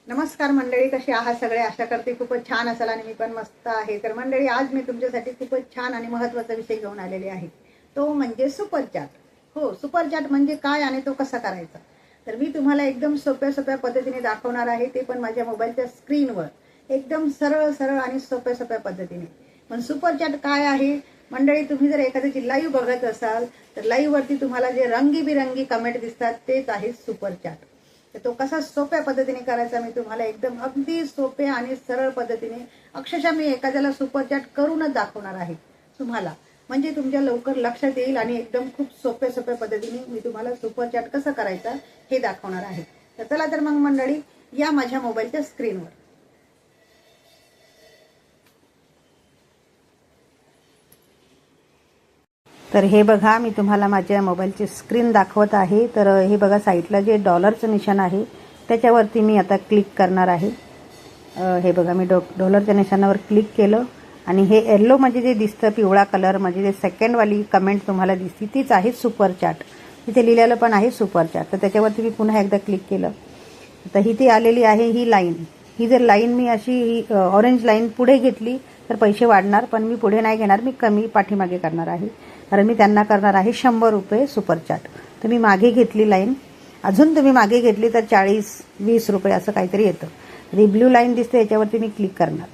नमस्कार मंडळी, कशी आहात सगळे? आशा करते खूपच छान असाल आणि मी पण मस्त आहे. तर मंडळी, आज मी तुमच्यासाठी खूपच छान आणि महत्त्वाचा विषय घेऊन आलेले आहे. तो म्हणजे सुपर चॅट. हो, सुपर चॅट म्हणजे काय आणि तो कसा करायचा, तर मी तुम्हाला एकदम सोप्या सोप्या पद्धतीने दाखवणार आहे, ते पण माझ्या मोबाईलच्या स्क्रीनवर एकदम सरळ सरळ आणि सोप्या सोप्या पद्धतीने. पण सुपर चॅट काय आहे मंडळी? तुम्ही जर एखाद्याची लाईव्ह बघत असाल तर लाईव्ह वरती तुम्हाला जे रंगीबिरंगी कमेंट दिसतात तेच आहे सुपर चॅट. तर तो कसा सोप्या पद्धतीने करायचा मी तुम्हाला एकदम अगदी सोप्या आणि सरळ पद्धतीने, अक्षरशः मी एखाद्याला सुपर चॅट करूनच दाखवणार आहे तुम्हाला, म्हणजे तुमच्या लवकर लक्षात येईल आणि एकदम खूप सोप्या सोप्या पद्धतीने मी तुम्हाला सुपर चॅट कसं करायचं हे दाखवणार आहे. तर चला तर मग मंडळी, या माझ्या मोबाईलच्या स्क्रीनवर. तर हे बघा, मी तुम्हाला माझ्या मोबाईलची स्क्रीन दाखवत आहे. तर हे बघा, साईडला जे डॉलरचं निशाण आहे त्याच्यावरती मी आता क्लिक करणार आहे. हे बघा, मी डॉलरच्या निशाणावर क्लिक केलं आणि हे येलो म्हणजे जे दिसतं पिवळा कलर, म्हणजे जे सेकंडवाली कमेंट तुम्हाला दिसते तीच आहे सुपर चॅट. तिथे लिहिलेलं पण आहे सुपर चॅट. तर त्याच्यावरती मी पुन्हा एकदा क्लिक केलं तर ही ती आलेली आहे ही लाईन. ही जर लाईन मी अशी ऑरेंज लाईन पुढे घेतली तर पैसे वाढणार, पण मी पुढे नाही घेणार, मी कमी पाठीमागे करणार आहे. कारण मी त्यांना करणार आहे 100 रुपये सुपर चॅट. तर मी मागे घेतली लाईन, अजून तुम्ही मागे घेतली तर 40-20 रुपये असं काहीतरी येतं. ही ब्ल्यू लाईन दिसते, याच्यावरती मी क्लिक करणार.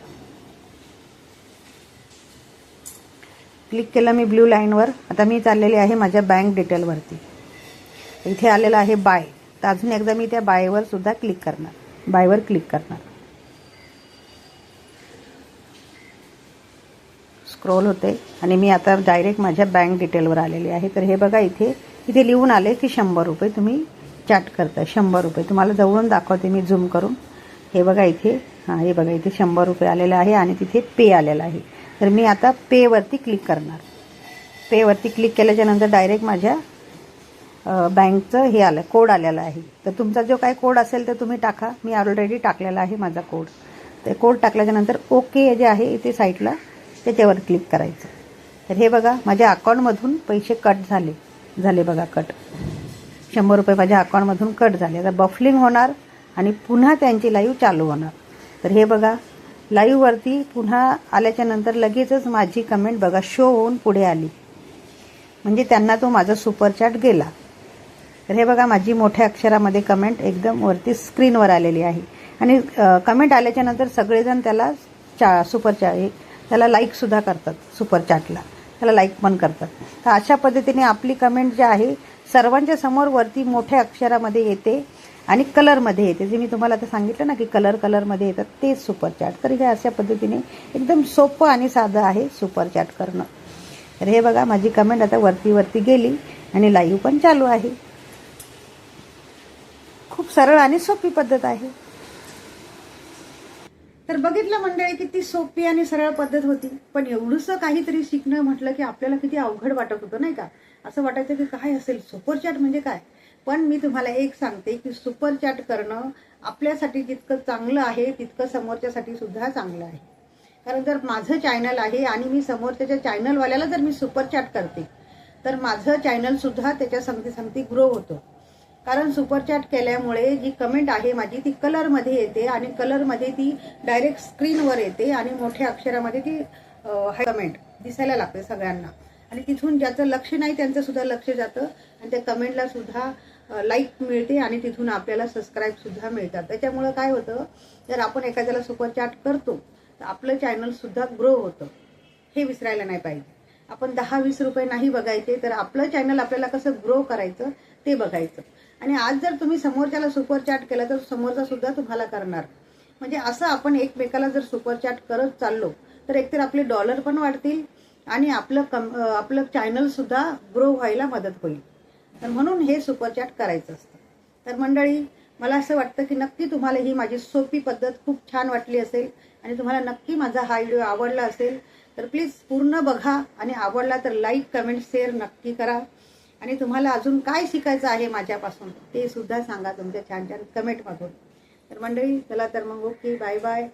क्लिक केलं मी ब्ल्यू लाईनवर. आता मी चाललेली आहे माझ्या बँक डिटेलवरती. इथे आलेलं आहे बाय. तर अजून एकदा मी त्या बायवर सुद्धा क्लिक करणार, बायवर क्लिक करणार. स्क्रोल होते आणि मी आता डायरेक्ट माझ्या बँक डिटेलवर आलेली आहे. तर हे बघा, इथे इथे लिहून आले की 100 रुपये तुम्ही चॅट करताय. 100 रुपये तुम्हाला जवळून दाखवते मी झूम करून. हे बघा इथे, हे बघा इथे 100 रुपये आलेलं आहे आणि तिथे पे आलेला आहे. तर मी आता पेवरती क्लिक करणार. पेवरती क्लिक केल्याच्या नंतर डायरेक्ट माझ्या बँकचं हे आलं, कोड आलेला आहे. तर तुमचा जो काय कोड असेल तर तुम्ही टाका. मी ऑलरेडी टाकलेला आहे माझा कोड. ते कोड टाकल्याच्या नंतर ओके जे आहे इथे साईडला त्याच्यावर क्लिक करायचं. तर हे बघा, माझ्या अकाउंटमधून पैसे कट झाले बघा, कट. 100 रुपये माझ्या अकाउंटमधून कट झाले. आता बफलिंग होणार आणि पुन्हा त्यांची लाईव्ह चालू होणार. तर हे बघा, लाईव्हवरती पुन्हा आल्याच्या नंतर लगेचच माझी कमेंट बघा शो होऊन पुढे आली, म्हणजे त्यांना तो माझा सुपर चॅट गेला. तर हे बघा, माझी मोठ्या अक्षरामध्ये कमेंट एकदम वरती स्क्रीनवर आलेली आहे. आणि कमेंट आल्याच्या नंतर सगळेजण त्याला सुपर चॅट त्याला लाईकसुद्धा करतात, सुपर चॅटला त्याला लाईक पण करतात. तर अशा पद्धतीने आपली कमेंट जी आहे सर्वांच्या समोर वरती मोठ्या अक्षरामध्ये येते आणि कलरमध्ये येते. जे मी तुम्हाला आता सांगितलं ना की कलरमध्ये येतात तेच सुपर चॅट. तर हे अशा पद्धतीने एकदम सोपं आणि साधं आहे सुपर चॅट करणं. तर हे बघा, माझी कमेंट आता वरती गेली आणि लाईव्ह पण चालू आहे. खूप सरळ आणि सोपी पद्धत आहे. तर बघितलं मंडळी, किती सोपी आणि सरळ पद्धत होती. पण एवढंसं काहीतरी शिकणं म्हटलं की आपल्याला किती अवघड वाटत होतं, नाही का? असं वाटायचं की काय असेल सुपर चॅट म्हणजे काय. पण मी तुम्हाला एक सांगते की सुपर चॅट करणं आपल्यासाठी जितकं चांगलं आहे तितकं समोरच्यासाठी सुद्धा चांगलं आहे. कारण जर माझं चॅनल आहे आणि मी समोरच्या चॅनलवाल्याला जर मी सुपर चॅट करते तर माझं चॅनल सुद्धा त्याच्या संगती ग्रो होतं. कारण सुपर चॅट केल्यामुळे जी कमेंट आहे माझी ती कलरमध्ये येते आणि कलरमध्ये ती डायरेक्ट स्क्रीनवर येते आणि मोठ्या अक्षरामध्ये ती कमेंट दिसायला लागते सगळ्यांना. आणि तिथून ज्याचं लक्ष नाही त्यांचं सुद्धा लक्ष जातं आणि त्या कमेंटला सुद्धा लाईक मिळते आणि तिथून आपल्याला सबस्क्राईब सुद्धा मिळतात. त्याच्यामुळं काय होतं, जर आपण एखाद्याला सुपर चॅट करतो तर आपलं चॅनल सुद्धा ग्रो होतं. हे विसरायला नाही पाहिजे. आपण 10-20 रुपये नाही बघायचे, तर आपलं चॅनल आपल्याला कसं ग्रो करायचं ते बघायचं. आणि आज जर तुम्ही समोरच्याला सुपर चॅट केलं तर समोरचा सुद्धा तुम्हाला करणार. म्हणजे असं आपण एकमेकाला जर सुपर चॅट करत चाललो तर एकतर आपले डॉलर पण वाढतील आणि आपलं चॅनल सुद्धा ग्रो व्हायला मदत होईल. तर म्हणून हे सुपर चॅट करायचं असतं. तर मंडळी, मला असं वाटतं की नक्की तुम्हाला ही माझी सोपी पद्धत खूप छान वाटली असेल आणि तुम्हाला नक्की माझा हा व्हिडिओ आवडला असेल. तर प्लीज पूर्ण बघा आणि आवडला तर लाईक, कमेंट, शेअर नक्की करा. आणि तुम्हाला अजून काय शिकायचं आहे माझ्यापासून ते सुद्धा सांगा तुमच्या छान छान कमेंटमधून. तर मंडळी, चला तर मग ओके, बाय बाय.